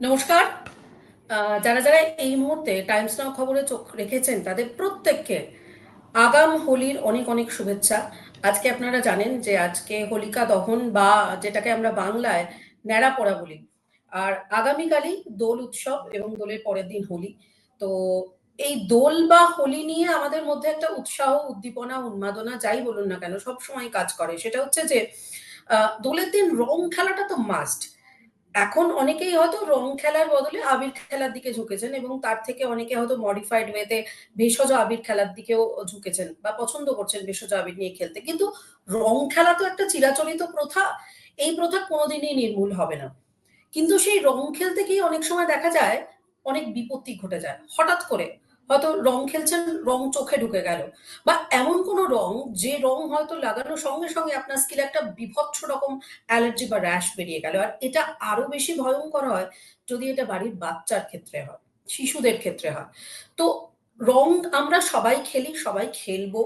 নমস্কার। যারা যারা এই মুহূর্তে টাইমস নাও খবরে চোখ রেখেছেন তাদের প্রত্যেককে আগাম হোলির অনেক অনেক শুভেচ্ছা। আজকে আপনারা জানেন যে আজকে হোলিকা দহন বা যেটাকে আমরা বাংলায় ন্যাড়া পোড়া বলি। আর আগামীকালই দোল উৎসব এবং দোলের পরের দিন হোলি। তো এই দোল বা হোলি নিয়ে আমাদের মধ্যে একটা উৎসাহ, উদ্দীপনা, উন্মাদনা যাই বলুন না কেন সবসময় কাজ করে। সেটা হচ্ছে যে দোলের দিন রং খেলাটা তো মাস্ট। এখন অনেকেই হয়তো রং খেলার বদলে আবির খেলার দিকে ঝুঁকেছেন এবং তার থেকে অনেকে হয়তো মডিফাইড ওয়েতে ভেষজ আবির খেলার দিকেও ঝুঁকেছেন বা পছন্দ করছেন ভেষজ আবির নিয়ে খেলতে। কিন্তু রং খেলা তো একটা চিরাচরিত প্রথা। এই প্রথা কোনোদিনই নির্মূল হবে না। কিন্তু সেই রং খেলতে গিয়ে অনেক সময় দেখা যায় অনেক বিপত্তি ঘটে যায় হঠাৎ করে। হয়তো রং খেলছেন, রং চোখে ঢুকে গেল, বা এমন কোনো রং যে রং হয়তো লাগানোর সঙ্গে সঙ্গে আপনার স্কিলে একটা বিভৎস রকম অ্যালার্জি বা র্যাশ বেরিয়ে গেল। আর এটা আরো বেশি ভয়ঙ্কর হয় যদি এটা বাড়ির বাচ্চার ক্ষেত্রে হয়, শিশুদের ক্ষেত্রে হয়। তো রং আমরা সবাই খেলি, সবাই খেলবো,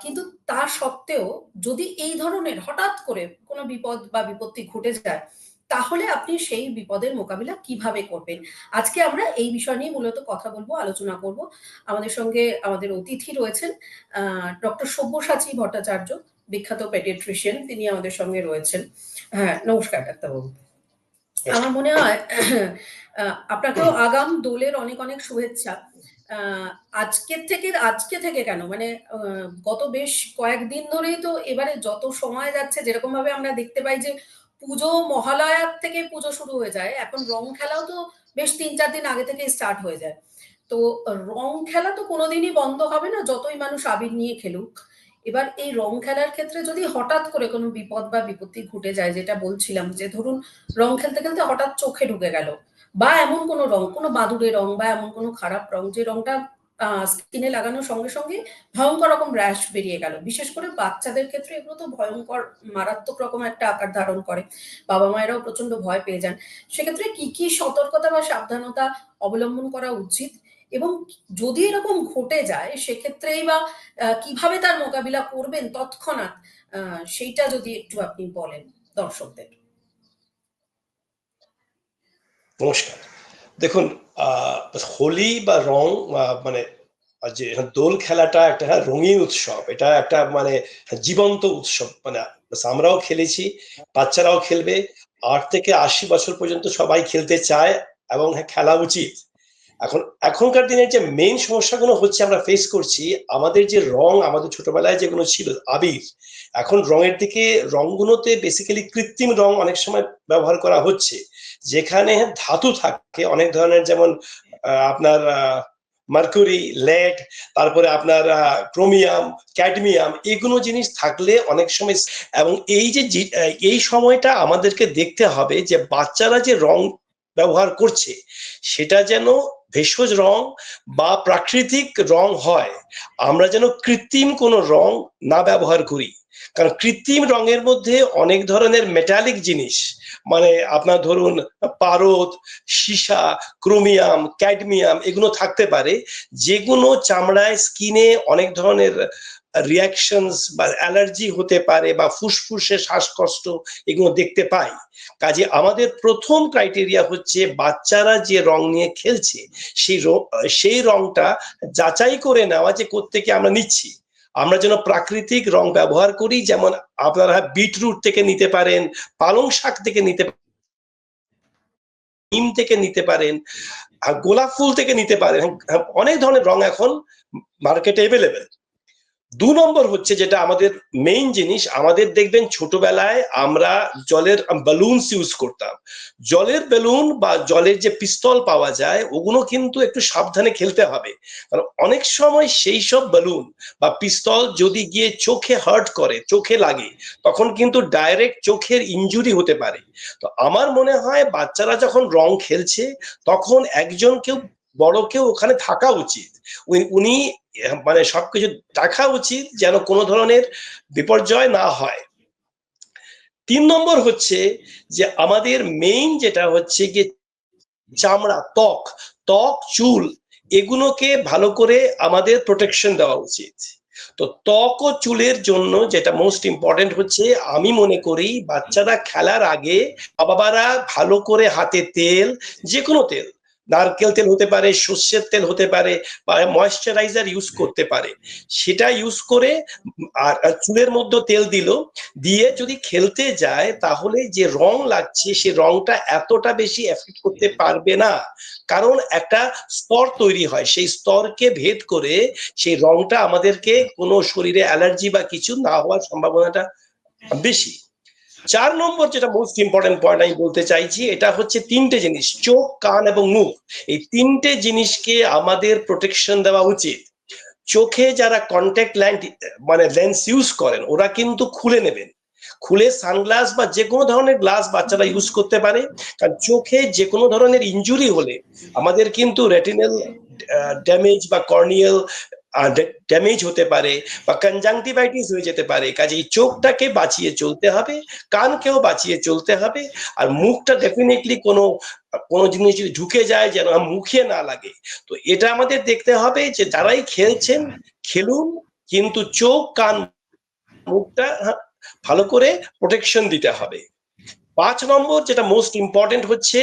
কিন্তু তা সত্ত্বেও যদি এই ধরনের হঠাৎ করে কোনো বিপদ বা বিপত্তি ঘটে যায়, তাহলে আপনি সেই বিপদের মোকাবিলা কিভাবে করবেন? আজকে আমরা এই বিষয় নিয়ে মূলত কথা বলবো, আলোচনা করব। আমাদের সঙ্গে আমাদের অতিথি রয়েছেন ডক্টর সব্যসাচী ভট্টাচার্য, বিখ্যাত পেডিয়াট্রিশিয়ান, তিনি আমাদের সঙ্গে রয়েছেন। হ্যাঁ, নমস্কার ডাক্তারবাবু। আমার মনে হয় আপনাকেও আগাম দোলের অনেক অনেক শুভেচ্ছা। আজকে থেকে কেন মানে গত বেশ কয়েকদিন ধরেই তো এবারে যত সময় যাচ্ছে যেরকম ভাবে আমরা দেখতে পাই যে পুজো মহালয়ার থেকে পুজো শুরু হয়ে যায়, এখন রং খেলাও তো বেশ ৩-৪ দিন আগে থেকে স্টার্ট হয়ে যায়। তো রং খেলা তো কোনোদিনই বন্ধ হবে না যতই মানুষ আবির নিয়ে খেলুক। এবার এই রং খেলার ক্ষেত্রে যদি হঠাৎ করে কোনো বিপদ বা বিপত্তি ঘটে যায়, যেটা বলছিলাম যে ধরুন রং খেলতে খেলতে হঠাৎ চোখে ঢুকে গেল, বা এমন কোনো রং, কোনো বাদুড়ে রং বা এমন কোনো খারাপ রং যে রংটা স্কিনে লাগানোর সঙ্গে সঙ্গে ভয়ঙ্কর রকম র্যাশ বেরিয়ে গেল। বিশেষ করে বাচ্চাদের ক্ষেত্রে এগুলো তো ভয়ঙ্কর, মারাত্মক রকম একটা আকার ধারণ করে। বাবা মায়েরাও প্রচন্ড ভয় পেয়ে যান। সেক্ষেত্রে কি কি সতর্কতা বা সাবধানতা অবলম্বন করা উচিত, এবং যদি এরকম ঘটে যায় সেক্ষেত্রেই বা কিভাবে তার মোকাবিলা করবেন তৎক্ষণাৎ, সেইটা যদি একটু আপনি বলেন দর্শকদের। নমস্কার। দেখুন, হোলি বা রং, মানে যে দোল খেলাটা একটা রঙিন উৎসব, এটা একটা মানে জীবন্ত উৎসব। মানে আমরাও খেলেছি, বাচ্চারাও খেলবে, 8 থেকে 80 বছর পর্যন্ত সবাই খেলতে চায় এবং খেলা উচিত। এখনকার দিনে যে মেইন সমস্যাগুলো হচ্ছে আমরা ফেস করছি, আমাদের যে রং আমাদের ছোটবেলায় যেগুলো ছিল আবির, এখন রঙের দিকে রংগুলোতে বেসিক্যালি কৃত্রিম রং অনেক সময় ব্যবহার করা হচ্ছে, যেখানে ধাতু থাকে অনেক ধরনের, যেমন আপনার মার্কুরি, লেড, তারপরে আপনার ক্রোমিয়াম, ক্যাডমিয়াম, এগুলো জিনিস থাকলে অনেক সময়। এবং এই সময়টা আমাদেরকে দেখতে হবে যে বাচ্চারা যে রং ব্যবহার করছে সেটা যেন ভেষজ রং বা প্রাকৃতিক রং হয়। আমরা যেন কৃত্রিম কোনো রং না ব্যবহার করি, কারণ কৃত্রিম রঙের মধ্যে অনেক ধরনের মেটালিক জিনিস, মানে আপনার ধরুন পারদ, সীসা, ক্রোমিয়াম, ক্যাডমিয়াম, এগুলো থাকতে পারে, যেগুলো চামড়ায়, স্কিনে অনেক ধরনের রিয়াকশনস বা অ্যালার্জি হতে পারে, বা ফুসফুসে শ্বাসকষ্ট, এগুলো দেখতে পাই। কাজে আমাদের প্রথম ক্রাইটেরিয়া হচ্ছে বাচ্চারা যে রং নিয়ে খেলছে সেই রংটা যাচাই করে নেওয়া যে কোত্থেকে আমরা নিচ্ছি। আমরা যেন প্রাকৃতিক রং ব্যবহার করি, যেমন আপনারা বিটরুট থেকে নিতে পারেন, পালং শাক থেকে নিতে পারেন, নিম থেকে নিতে পারেন, গোলাপ ফুল থেকে নিতে পারেন। অনেক ধরনের রং এখন মার্কেটে এভেলেবেল। 2 নম্বর হচ্ছে যেটা আমাদের মেইন জিনিস, আমাদের দেখবেন ছোটবেলায় আমরা জলের বেলুনস ইউজ করতাম। জলের বেলুন বা জলের যে পিস্তল পাওয়া যায়, ওগুলো কিন্তু একটু সাবধানে খেলতে হবে, কারণ অনেক সময় সেই সব বেলুন বা পিস্তল যদি গিয়ে চোখে হার্ট করে, চোখে লাগে, তখন কিন্তু ডাইরেক্ট চোখের ইনজুরি হতে পারে। তো আমার মনে হয় বাচ্চারা যখন রং খেলছে, তখন একজন কেউ, বড় কেউ ওখানে থাকা উচিত। উনি মানে সবকিছু দেখা উচিত যেন কোনো ধরনের বিপর্যয় না হয়। 3 নম্বর হচ্ছে যে আমাদের মেইন যেটা হচ্ছে কি চামড়া, ত্বক, চুল, এগুলোকে ভালো করে আমাদের প্রোটেকশন দেওয়া উচিত। তো ত্বক ও চুলের জন্য যেটা মোস্ট ইম্পর্টেন্ট হচ্ছে, আমি মনে করি বাচ্চারা খেলার আগে বাবারা ভালো করে হাতে তেল, যে কোনো তেল, নারকেল তেল হতে পারে, সর্ষের তেল হতে পারে, বা ময়েশ্চারাইজার ইউজ করতে পারে, সেটা ইউজ করে আর চুলের মধ্যে তেল দিল, দিয়ে যদি খেলতে যায় তাহলে যে রং লাগছে সে রংটা এতটা বেশি এফেক্ট করতে পারবে না। কারণ একটা স্তর তৈরি হয়, সেই স্তরকে ভেদ করে সেই রংটা আমাদেরকে কোনো শরীরে অ্যালার্জি বা কিছু না হওয়ার সম্ভাবনাটা বেশি। 4 নম্বর যেটা মোস্ট ইম্পর্টেন্ট পয়েন্ট আমি বলতে চাইছি, এটা হচ্ছে 3টে জিনিস, চোখ, কান এবং মুখ। এই 3টে জিনিসকে আমাদের প্রোটেকশন দেওয়া উচিত। চোখে যারা কন্ট্যাক্ট লেন্স ইউজ করেন ওরা কিন্তু খুলে নেবেন, খুলে সানগ্লাস বা যে কোনো ধরনের গ্লাস বাচ্চারা ইউজ করতে পারে। কারণ চোখে যে কোনো ধরনের ইনজুরি হলে আমাদের কিন্তু রেটিনাল ড্যামেজ বা কর্নিয়াল ড্যামেজ হতে পারে, বা কনজাংটিভাইটিস হয়ে যেতে পারে। কাজেই চোখটাকে বাঁচিয়ে চলতে হবে, কানকেও বাঁচিয়ে চলতে হবে, আর মুখটা ডেফিনেটলি কোনো কোনো জিনিস যদি ঢুকে যায় যেন মুখে না লাগে। তো এটা আমাদের দেখতে হবে যে যারাই খেলছেন খেলুন, কিন্তু চোখ, কান, মুখটা ভালো করে প্রোটেকশন দিতে হবে। 5 নম্বর যেটা মোস্ট ইম্পর্টেন্ট হচ্ছে,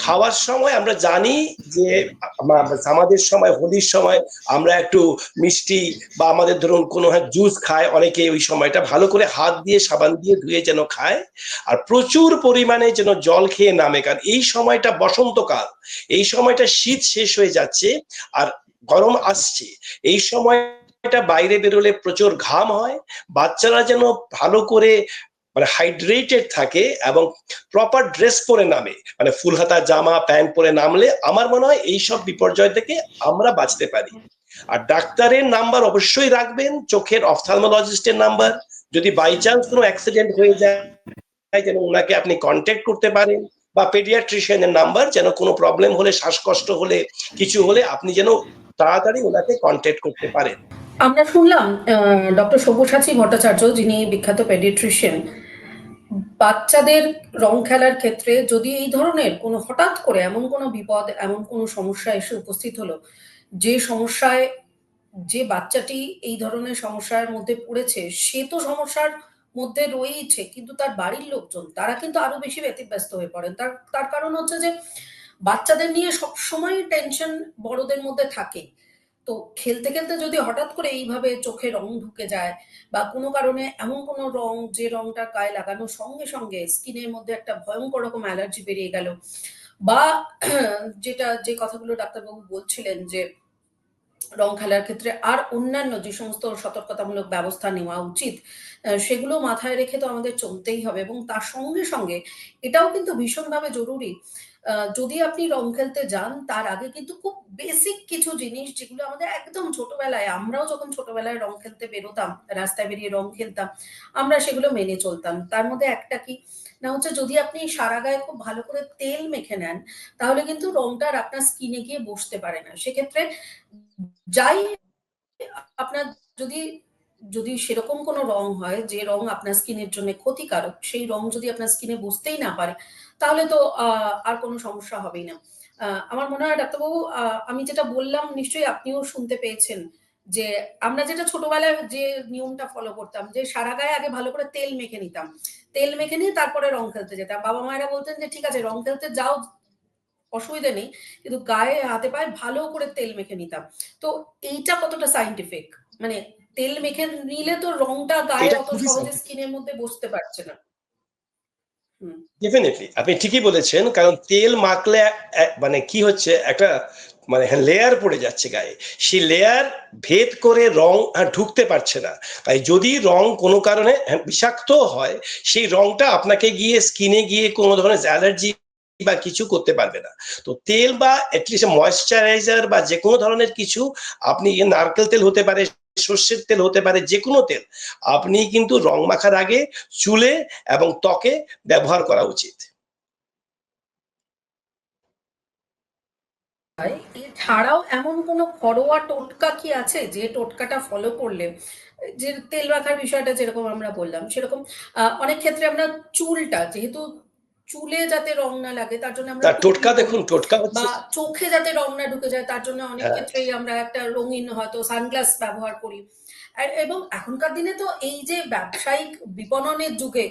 খাওয়ার সময় আমরা জানি যে আমাদের সময়, হোলির সময় আমরা একটু মিষ্টি বা আমাদের ধরুন কোনো জুস খায় অনেকে, ওই সময়টা ভালো করে হাত দিয়ে সাবান দিয়ে ধুয়ে যেন খায়, আর প্রচুর পরিমাণে যেন জল খেয়ে নামে। কারণ এই সময়টা বসন্তকাল, এই সময়টা শীত শেষ হয়ে যাচ্ছে আর গরম আসছে, এই সময়টা বাইরে বেরোলে প্রচুর ঘাম হয়। বাচ্চারা যেন ভালো করে হাইড্রেটেড থাকে এবং প্রপার ড্রেস পরে নামে, ফুল হাতা জামা প্যান্ট পরে নামলে আমার মনে হয় এইসব বিপর্যয় থেকে আমরা বাঁচতে পারি। আর ডাক্তারের নাম্বার অবশ্যই রাখবেন, চোখের অফথালমোলজিস্টের নাম্বার। যদি বাই চান্স কোনো অ্যাক্সিডেন্ট হয়ে যায় যেন ওনাকে আপনি কন্ট্যাক্ট করতে পারেন, বা পেডিয়াট্রিশিয়ানের নাম্বার, যেন কোনো প্রবলেম হলে, শ্বাসকষ্ট হলে, কিছু হলে আপনি যেন তাড়াতাড়ি ওনাকে কন্ট্যাক্ট করতে পারেন। আমরা শুনলাম ডক্টর সব্যসাচী ভট্টাচার্য, যিনি বিখ্যাত পেডিয়াট্রিশিয়ান, বাচ্চাদের রং খেলার ক্ষেত্রে যদি এই ধরনের কোনো হঠাৎ করে এমন কোনো বিপদ, এমন কোনো সমস্যা এসে উপস্থিত হলো, যে সমস্যায় যে বাচ্চাটি এই ধরনের সমস্যার মধ্যে পড়েছে, সে তো সমস্যার মধ্যে রয়েইছে, কিন্তু তার বাড়ির লোকজন তারা কিন্তু আরো বেশি ব্যতিব্যস্ত হয়ে পড়েন। তার তার কারণ হচ্ছে যে বাচ্চাদের নিয়ে সবসময় টেনশন বড়দের মধ্যে থাকে। তো খেলতে খেলতে যদি হঠাৎ করে এইভাবে চোখে রং ঢুকে যায়, বা কোনো কারণে এমন কোনো রং, যে রংটা গায়ে লাগানোর সঙ্গে সঙ্গে স্কিনের মধ্যে একটা ভয়ঙ্কর রকম অ্যালার্জি বেরিয়ে গেল, বা যে কথাগুলো ডাক্তারবাবু বলছিলেন যে রং খেলার ক্ষেত্রে আর অন্যান্য যে সমস্ত সতর্কতামূলক ব্যবস্থা নেওয়া উচিত, সেগুলো মাথায় রেখে তো আমাদের চলতেই হবে। এবং তার সঙ্গে সঙ্গে এটাও কিন্তু ভীষণভাবে জরুরি, যদি আপনি রং খেলতে যান তার আগে কিন্তু খুব বেসিক কিছু জিনিস, যেগুলো আমাদের একদম ছোটবেলায়, আমরাও যখন ছোটবেলায় রং খেলতে বেরোতাম, রাস্তায় বেরিয়ে রং খেলতাম, আমরা সেগুলো মেনে চলতাম। তার মধ্যে একটা কি না হচ্ছে, যদি আপনি সারা গায়ে খুব ভালো করে তেল মেখে নেন, তাহলে কিন্তু রংটা আর আপনার স্কিনে গিয়ে বসতে পারে না। সেক্ষেত্রে যাই আপনার, যদি যদি সেরকম কোনো রং হয় যে রং আপনার স্কিনের জন্য ক্ষতিকারক, সেই রং যদি আপনার স্কিনে বসতেই না পারে, তাহলে তো আর কোনো সমস্যা হবেই না। আমার মনে হয় ডাক্তারবাবু, আমি যেটা বললাম নিশ্চয়ই আপনিও শুনতে পেয়েছেন, যে আমরা যেটা ছোটবেলায় যে নিয়মটা ফলো করতাম, যে সারা গায়ে আগে ভালো করে তেল মেখে নিতাম। তেল মেখে নিয়ে তারপরে রং খেলতে যেতাম। বাবা-মায়েরা বলতেন যে, "ঠিক আছে, রং খেলতে যাও, অসুবিধে নেই। কিন্তু গায়ে হাতে পায়ে ভালো করে তেল মেখে নিতাম।" তো এইটা কতটা সায়েন্টিফিক? মানে তেল মেখে নিলে তো রংটা গায়ে এটা অত খুবই সহজে স্কিনের মধ্যে বসতে পারছে না। হুম। ডেফিনেটলি আপনি ঠিকই বলেছেন, কারণ তেল মাখলে কি হচ্ছে, একটা লেয়ার পড়ে যাচ্ছে গায়ে, সেই লেয়ার ভেদ করে রং ঢুকতে পারছে না। তাই যদি রং কোনো কারণে বিষাক্ত হয়, সেই রংটা আপনাকে গিয়ে স্কিনে গিয়ে কোনো ধরনের অ্যালার্জি বা কিছু করতে পারবে না। তো তেল বা অ্যাটলিস্ট ময়েশ্চারাইজার বা যে কোনো ধরনের কিছু, আপনি নারকেল তেল হতে পারে, সর্ষের তেল হতে পারে, যে কোনো তেল আপনি কিন্তু রং মাখার আগে চুলে এবং ত্বকে ব্যবহার করা উচিত। এছাড়াও এমন কোনো ঘরোয়া টোটকা কি আছে, যে টোটকাটা ফলো করলে, যে তেল মাখার বিষয়টা যেরকম আমরা বললাম, সেরকম অনেক ক্ষেত্রে আমরা চুলটা, যেহেতু চুলে যাতে রং না লাগে তার জন্য আমরা তার টুপি টোটকা পরি, দেখুন, টোটকা হচ্ছে, বা চোখে যাতে রং না ঢুকে যায় তার জন্য অনেক হ্যাঁ, ক্ষেত্রেই আমরা একটা রঙিন হয়তো সানগ্লাস ব্যবহার করি। এবং এখনকার দিনে তো এই যে ব্যবসায়িক বিপণনের যুগে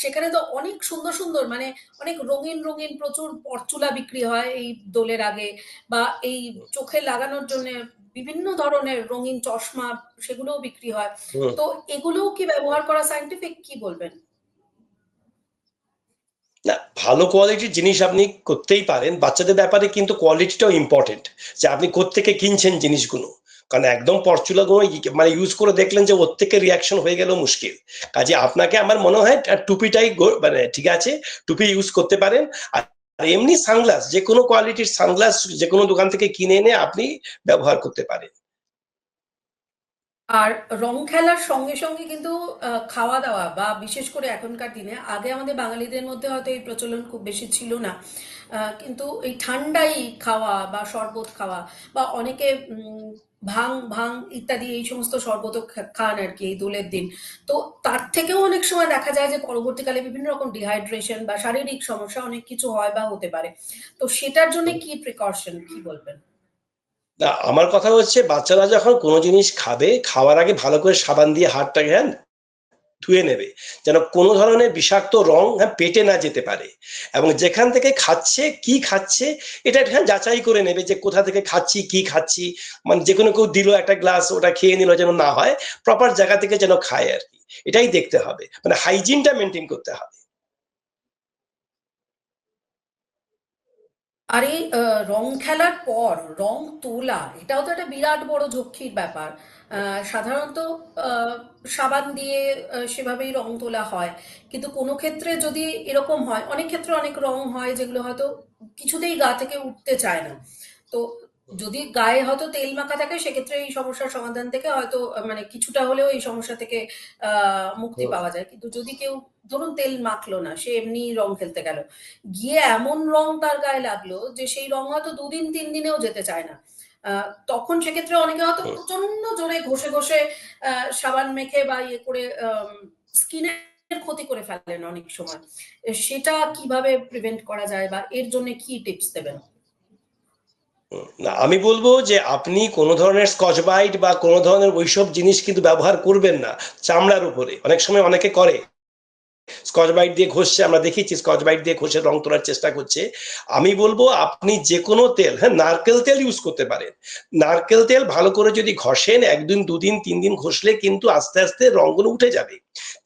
সেখানে তো অনেক সুন্দর সুন্দর, মানে অনেক রঙিন রঙিন প্রচুর পরচুলা বিক্রি হয় এই দোলের আগে, বা এই চোখে লাগানোর জন্য বিভিন্ন ধরনের রঙিন চশমা, সেগুলোও বিক্রি হয়। হুম। তো এগুলোও কি ব্যবহার করা সায়েন্টিফিক, কি বলবেন? না, ভালো কোয়ালিটির জিনিস আপনি করতেই পারেন, বাচ্চাদের ব্যাপারে কিন্তু কোয়ালিটিটাও ইম্পর্টেন্ট, যে আপনি কোত্থেকে কিনছেন জিনিসগুলো। কারণ একদম পরচুলা গুলো মানে ইউজ করে দেখলেন যে ওর থেকে রিয়াকশন হয়ে গেল, মুশকিল। কাজে আপনাকে আমার মনে হয় টুপিটাই মানে ঠিক আছে, টুপি ইউজ করতে পারেন। আর এমনি সানগ্লাস, যে কোনো কোয়ালিটির সানগ্লাস যে কোনো দোকান থেকে কিনে এনে আপনি ব্যবহার করতে পারেন। আর রং খেলার সঙ্গে সঙ্গে কিন্তু খাওয়া দাওয়া, বা বিশেষ করে এখনকার দিনে, আগে আমাদের বাঙালিদের মধ্যে হয়তো এই প্রচলন খুব বেশি ছিল না, কিন্তু এই ঠান্ডাই খাওয়া বা শরবত খাওয়া, বা অনেকে ভাং ভাং ইত্যাদি এই সমস্ত শরবতও খান আর কি এই দোলের দিন। তো তার থেকেও অনেক সময় দেখা যায় যে পরবর্তীকালে বিভিন্ন রকম ডিহাইড্রেশন বা শারীরিক সমস্যা অনেক কিছু হয় বা হতে পারে। তো সেটার জন্য কি প্রিকশন, কি বলবেন? না, আমার কথা হচ্ছে বাচ্চারা যখন কোনো জিনিস খাবে, খাওয়ার আগে ভালো করে সাবান দিয়ে হাতটাকে ধুয়ে নেবে, যেন কোনো ধরনের বিষাক্ত রং পেটে না যেতে পারে। এবং যেখান থেকে খাচ্ছে, কি খাচ্ছে, এটা যাচাই করে নেবে যে কোথা থেকে খাচ্ছি, কি খাচ্ছি। মানে যে কোনো কেউ দিল একটা গ্লাস, ওটা খেয়ে নিল, যেন না হয়, প্রপার জায়গা থেকে যেন খায় আর কি। এটাই দেখতে হবে, মানে হাইজিনটা মেনটেন করতে হবে। আর এই রং খেলার পর রং তোলা, এটাও তো একটা বিরাট বড় ঝক্কির ব্যাপার। সাধারণত আহ, সাবান দিয়ে সেভাবেই রং তোলা হয়, কিন্তু কোনো ক্ষেত্রে যদি এরকম হয়, অনেক ক্ষেত্রে অনেক রং হয় যেগুলো হয়তো কিছুতেই গা থেকে উঠতে চায় না। তো যদি গায়ে হয়তো তেল মাখা থাকে, সেক্ষেত্রে এই সমস্যার সমাধান থেকে হয়তো মানে কিছুটা হলেও এই সমস্যা থেকে মুক্তি হুম, পাওয়া যায়। কিন্তু যদি কেউ ধরুন তেল মাখলো না, সে এমনি রং খেলতে গেল, গিয়ে এমন রং তার গায়ে লাগলো যে সেই রং হয়তো ২ দিন ৩ দিনেও যেতে চায় না। তখন সেক্ষেত্রে অনেকে হয়তো হুম। প্রচন্ড জোরে ঘষে ঘষে সাবান মেখে বা ইয়ে করে স্কিনের ক্ষতি করে ফেলেন অনেক সময়। সেটা কিভাবে প্রিভেন্ট করা যায়, বা এর জন্য কি টিপস দেবেন? না, আমি বলবো যে আপনি কোনো ধরনের স্কচ বাইট বা কোনো ধরনের ওইসব জিনিস কিন্তু ব্যবহার করবেন না চামড়ার উপরে। অনেক সময় অনেকে করে, স্কচ বাইট দিয়ে ঘষছে, আমরা দেখেছি স্কচ বাইট দিয়ে ঘষে রং তোলার চেষ্টা করছে। আমি বলবো আপনি যে কোনো তেল, নারকেল তেল ইউজ করতে পারেন। নারকেল তেল ভালো করে যদি ঘষেন, 1 দিন 2 দিন 3 দিন ঘষলে কিন্তু আস্তে আস্তে রংগুলো উঠে যাবে।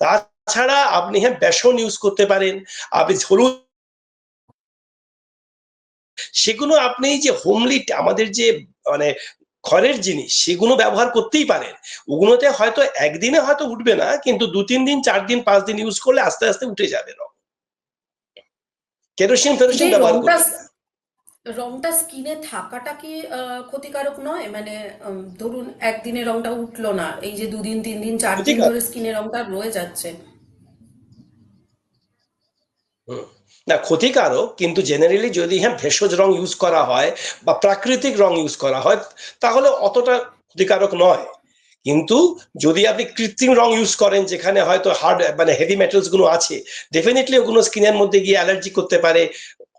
তাছাড়া আপনি বেসন ইউজ করতে পারেন, আপনি হলুদ, সেগুলো আপনি যে হোমলি আমাদের যে মানে ঘরের জিনিস, সেগুলো ব্যবহার করতেই পারেন। ওগুলোতে হয়তো একদিনে হয়তো উঠবে না, কিন্তু 2 3 দিন 4 দিন 5 দিন ইউজ করলে আস্তে আস্তে উঠে যাবে রং। কেরোসিন কিন্তু ফেরোসিন এই ব্যবহার রংটা করবেন না। রংটা স্কিনে থাকাটা কি ক্ষতিকারক নয়? মানে ধরুন একদিনে রংটা উঠলো না, এই যে ২ দিন ৩ দিন ৪ দিন ক্ষতিকারক। ধরে স্কিনে রংটা রয়ে যাচ্ছে। হুম। না, ক্ষতিকারক, কিন্তু জেনারেলি যদি ভেষজ রং ইউজ করা হয় বা প্রাকৃতিক রং ইউজ করা হয়, তাহলে অতটা ক্ষতিকারক নয়। কিন্তু যদি আপনি কৃত্রিম রং ইউজ করেন, যেখানে হয়তো হার্ড মানে হেভি মেটালস গুলো আছে, ডেফিনেটলি ওগুলো স্কিনের মধ্যে গিয়ে অ্যালার্জি করতে পারে,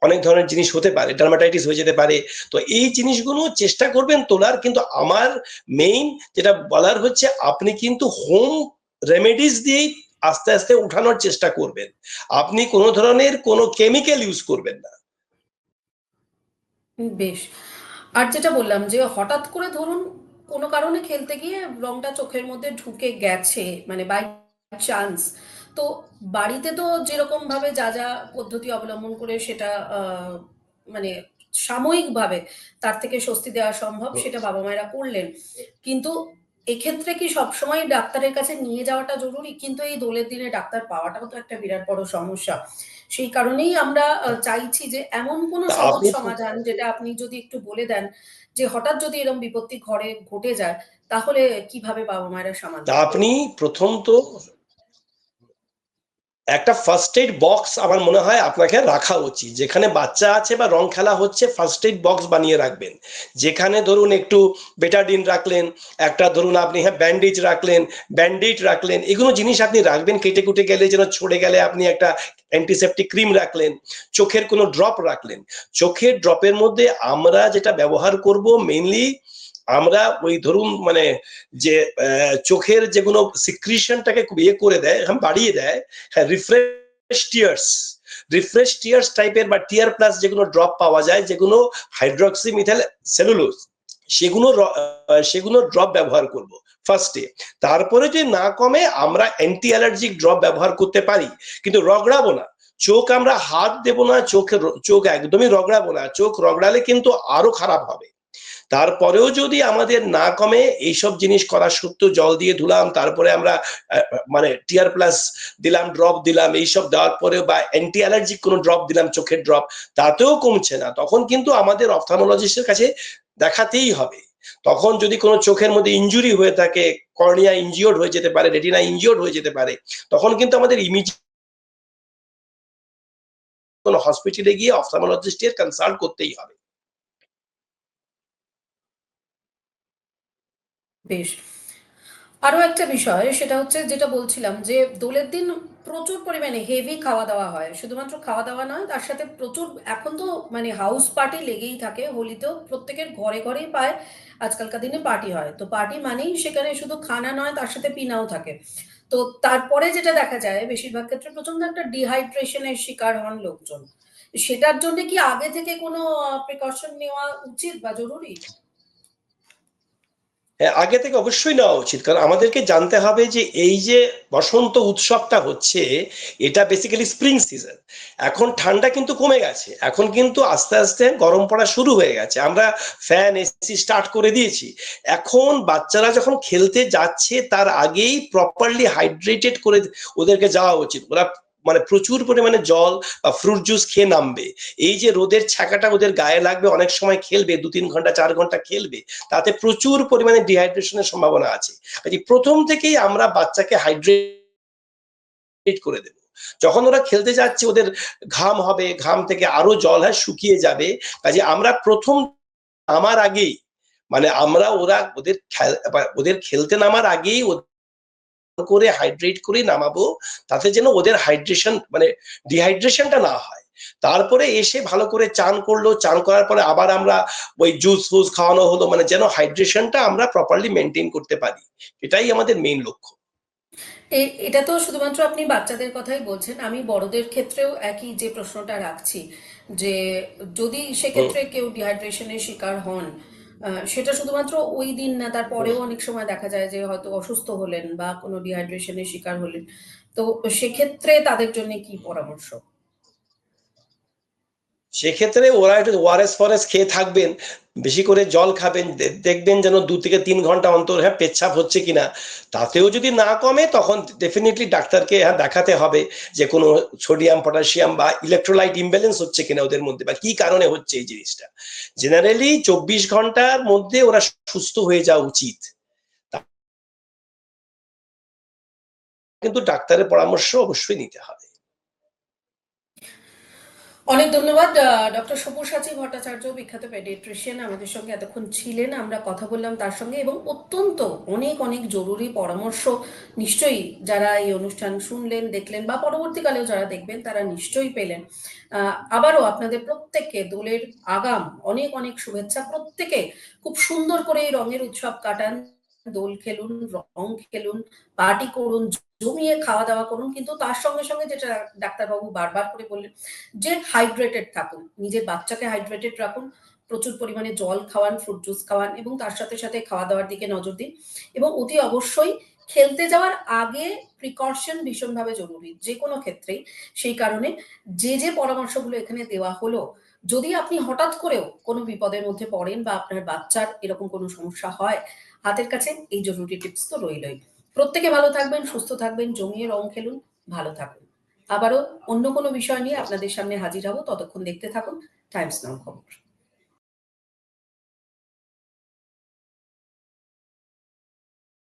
অনেক ধরনের জিনিস হতে পারে, ডার্মাটাইটিস হয়ে যেতে পারে। তো এই জিনিসগুলো চেষ্টা করবেন তোলার, কিন্তু আমার মেইন যেটা বলার হচ্ছে, আপনি কিন্তু হোম রেমেডিস দিয়েই আস্তে আস্তে উঠানোর চেষ্টা করবেন। আপনি কোনো ধরনের কোনো কেমিক্যাল ইউজ করবেন না। বেশ। আর যেটা বললাম যে হঠাৎ করে ধরুন কোনো কারণে খেলতে গিয়ে রংটা চোখের মধ্যে ঢুকে গেছে, মানে বাই চান্স, তো বাড়িতে তো যেরকম ভাবে যা যা পদ্ধতি অবলম্বন করে সেটা মানে সাময়িকভাবে তার থেকে স্বস্তি দেওয়া সম্ভব, হুম। সেটা বাবা মায়েরা করলেন। কিন্তু এক্ষেত্রে কি সবসময় ডাক্তারের কাছে নিয়ে যাওয়াটা জরুরি? কিন্তু এই দোলের দিনে ডাক্তার পাওয়াটাও তো একটা বিরাট বড় সমস্যা। সেই কারণেই আমরা চাইছি যে এমন কোনো তা সহজ আপনি সমাধান, যেটা আপনি যদি একটু বলে দেন, যে হঠাৎ যদি এরকম বিপত্তি ঘরে ঘটে যায়, তাহলে কিভাবে বাবা মায়েরা সামাল তা দেন? আপনি প্রথম তো একটা ফার্স্ট এইড বক্স আমার মনে হয় আপনাকে রাখা উচিত। যেখানে বাচ্চা আছে বা রং খেলা হচ্ছে, ফার্স্ট এইড বক্স বানিয়ে রাখবেন। যেখানে ধরুন একটু বেটাডিন রাখলেন, একটা ধরুন আপনি ব্যান্ডেজ রাখলেন, ব্যান্ডেড রাখলেন, এগুলো জিনিস আপনি রাখবেন। কেটে কুটে গেলে, যেন ছড়ে গেলে আপনি একটা অ্যান্টিসেপটিক ক্রিম রাখলেন। চোখের কোনো ড্রপ রাখলেন। চোখের ড্রপের মধ্যে আমরা যেটা ব্যবহার করব মেইনলি, আমরা ওই ধরুন মানে যে চোখের যেগুলো সিক্রিশনটাকে খুব করে দেয়, বাড়িয়ে দেয়, হ্যাঁ, রিফ্রেশ টিয়ার্স টাইপের বা টিয়ার প্লাস যেগুলো ড্রপ পাওয়া যায়, যেগুলো হাইড্রক্সি মিথাইল সেলুলোজ, সেগুলো ড্রপ ব্যবহার করব ফার্স্টে। তারপরে যদি না কমে আমরা অ্যান্টি অ্যালার্জিক ড্রপ ব্যবহার করতে পারি, কিন্তু রগড়াবো না। চোখ আমরা হাত দেব না, চোখ একদমই রগড়াবো না। চোখ রগড়ালে কিন্তু আরো খারাপ হবে। তারপরেও যদি আমাদের না কমে, এইসব জিনিস করা সত্ত্বেও জল দিয়ে ধুলাম, তারপরে আমরা মানে টিয়ার প্লাস দিলাম, ড্রপ দিলাম, এইসব দেওয়ার পরেও বা অ্যান্টি অ্যালার্জিক কোনো ড্রপ দিলাম, চোখের ড্রপ, তাতেও কমছে না, তখন কিন্তু আমাদের অপথলমোলজিস্টের কাছে দেখাতেই হবে। তখন যদি কোনো চোখের মধ্যে ইনজুরি হয়ে থাকে, কর্নিয়া ইনজিওর্ড হয়ে যেতে পারে, রেটিনা ইনজিওর্ড হয়ে যেতে পারে, তখন কিন্তু আমাদের ইমিডিয়েট কোনো হসপিটালে গিয়ে অপথলমোলজিস্টের কনসাল্ট করতেই হবে। বেশ। আরো একটা বিষয়, সেটা হচ্ছে যেটা বলছিলাম যে দোলের দিন প্রচুর পরিমাণে হেভি খাওয়া দাওয়া হয়। শুধুমাত্র খাওয়া দাওয়া নয়, তার সাথে প্রচুর এখন তো মানে হাউস পার্টি লেগেই থাকে। হোলিতেও প্রত্যেকের ঘরে ঘরেই পায় আজকালকার দিনে পার্টি হয়। তো পার্টি মানেই সেখানে শুধু খানা নয়, তার সাথে পিনাও থাকে। তো তারপরে যেটা দেখা যায় বেশিরভাগ ক্ষেত্রে প্রচন্ড একটা ডিহাইড্রেশনের শিকার হন লোকজন। সেটার জন্য কি আগে থেকে কোনো প্রিকশন নেওয়া উচিত বা জরুরি? হ্যাঁ, আগে থেকে অবশ্যই নেওয়া উচিত, কারণ আমাদেরকে জানতে হবে যে এই যে বসন্ত উৎসবটা হচ্ছে, এটা বেসিক্যালি স্প্রিং সিজন। এখন ঠান্ডা কিন্তু কমে গেছে, এখন কিন্তু আস্তে আস্তে গরম পড়া শুরু হয়ে গেছে, আমরা ফ্যান এসি স্টার্ট করে দিয়েছি। এখন বাচ্চারা যখন খেলতে যাচ্ছে তার আগেই প্রপারলি হাইড্রেটেড করে ওদেরকে যাওয়া উচিত। ওরা মানে প্রচুর পরিমাণে জল বা ফ্রুট জুস খেয়ে নামবে। এই যে রোদের ছ্যাঁকাটা ওদের গায়ে লাগবে, অনেক সময় খেলবে, 2-3 ঘন্টা 4 ঘন্টা খেলবে, তাতে প্রচুর পরিমাণে ডিহাইড্রেশনের সম্ভাবনা আছে। কাজে প্রথম থেকেই আমরা বাচ্চাকে হাইড্রেট করে দেব। যখন ওরা খেলতে যাচ্ছে ওদের ঘাম হবে, ঘাম থেকে আরো জল হয়, শুকিয়ে যাবে। কাজে আমরা প্রথম নামার আগেই, মানে আমরা ওদের খেলতে নামার আগেই করে হাইড্রেট করে নামাবো, তাতে যেন ওদের হাইড্রেশন মানে ডিহাইড্রেশনটা না হয়। তারপরে এসে ভালো করে চান করলো, চান করার পরে আবার আমরা ওই জুস ফুস খাওয়ানো হলো, মানে যেন হাইড্রেশনটা আমরা প্রপারলি মেনটেন করতে পারি। এটাই আমাদের মেইন লক্ষ্য। এটা তো শুধুমাত্র আপনি বাচ্চাদের কথাই বলছেন, আমি বড়দের ক্ষেত্রেও একই যে প্রশ্নটা রাখছি যে যদি হুম, সেক্ষেত্রে কেউ ডিহাইড্রেশনের শিকার হন, সেটা শুধুমাত্র ওই দিন না, হুম। তারপরেও অনেক সময় দেখা যায় যে হয়তো অসুস্থ হলেন বা কোনো ডিহাইড্রেশনের শিকার হলেন, তো সেক্ষেত্রে তাদের জন্য কি পরামর্শ? সেক্ষেত্রে ওরা একটু ওআরএস ফরেস খেয়ে থাকবেন, বেশি করে জল খাবেন, দেখবেন যেন 2 থেকে 3 ঘন্টা অন্তর হ্যাঁ পেচ্ছাপ হচ্ছে কিনা। তাতেও যদি না কমে, তখন ডেফিনেটলি ডাক্তারকে হ্যাঁ দেখাতে হবে যে কোনো সোডিয়াম পটাশিয়াম বা ইলেকট্রোলাইট ইমব্যালেন্স হচ্ছে কিনা ওদের মধ্যে, বা কি কারণে হচ্ছে এই জিনিসটা। জেনারেলি 24 ঘন্টার মধ্যে ওরা সুস্থ হয়ে যাওয়া উচিত, কিন্তু ডাক্তারের পরামর্শ অবশ্যই নিতে হবে। অনেক ধন্যবাদ। ডক্টর সব্যসাচী ভট্টাচার্য, বিখ্যাত পেডিয়াট্রিশিয়ান, আমাদের সঙ্গে এতক্ষণ ছিলেন। আমরা কথা বললাম তার সঙ্গে, এবং অত্যন্ত অনেক অনেক জরুরি পরামর্শ নিশ্চয়ই যারা এই অনুষ্ঠান শুনলেন, দেখলেন বা পরবর্তীকালেও যারা দেখবেন তারা নিশ্চয়ই পেলেন। আবারও আপনাদের প্রত্যেককে দোলের আগাম অনেক অনেক শুভেচ্ছা। প্রত্যেকে খুব সুন্দর করে এই রঙের উৎসব কাটান, দোল খেলুন, রং খেলুন, পার্টি করুন, জমিয়ে খাওয়া দাওয়া করুন, কিন্তু তার সঙ্গে সঙ্গে যেটা ডাক্তারবাবু বারবার করে বললেন যে হাইড্রেটেড থাকুন, নিজের বাচ্চাকে হাইড্রেটেড রাখুন, প্রচুর পরিমাণে জল খাওয়ান, ফ্রুট জুস খাওয়ান, এবং তার সাথে সাথে খাওয়া দাওয়ার দিকে নজর দিন। এবং অতি অবশ্যই খেলতে যাওয়ার আগে প্রিকশন ভীষণভাবে জরুরি যে কোনো ক্ষেত্রেই। সেই কারণে যে যে পরামর্শগুলো এখানে দেওয়া হলো, যদি আপনি হঠাৎ করেও কোনো বিপদের মধ্যে পড়েন বা আপনার বাচ্চার এরকম কোনো সমস্যা হয়, হাতের কাছে এই জরুরি টিপস তো রইলই। প্রত্যেকে ভালো থাকবেন, সুস্থ থাকবেন, জমিয়ে রং খেলুন, ভালো থাকুন। আবারও অন্য কোনো বিষয় নিয়ে আপনাদের সামনে হাজির হব। ততক্ষণ দেখতে থাকুন টাইমস নাও খবর।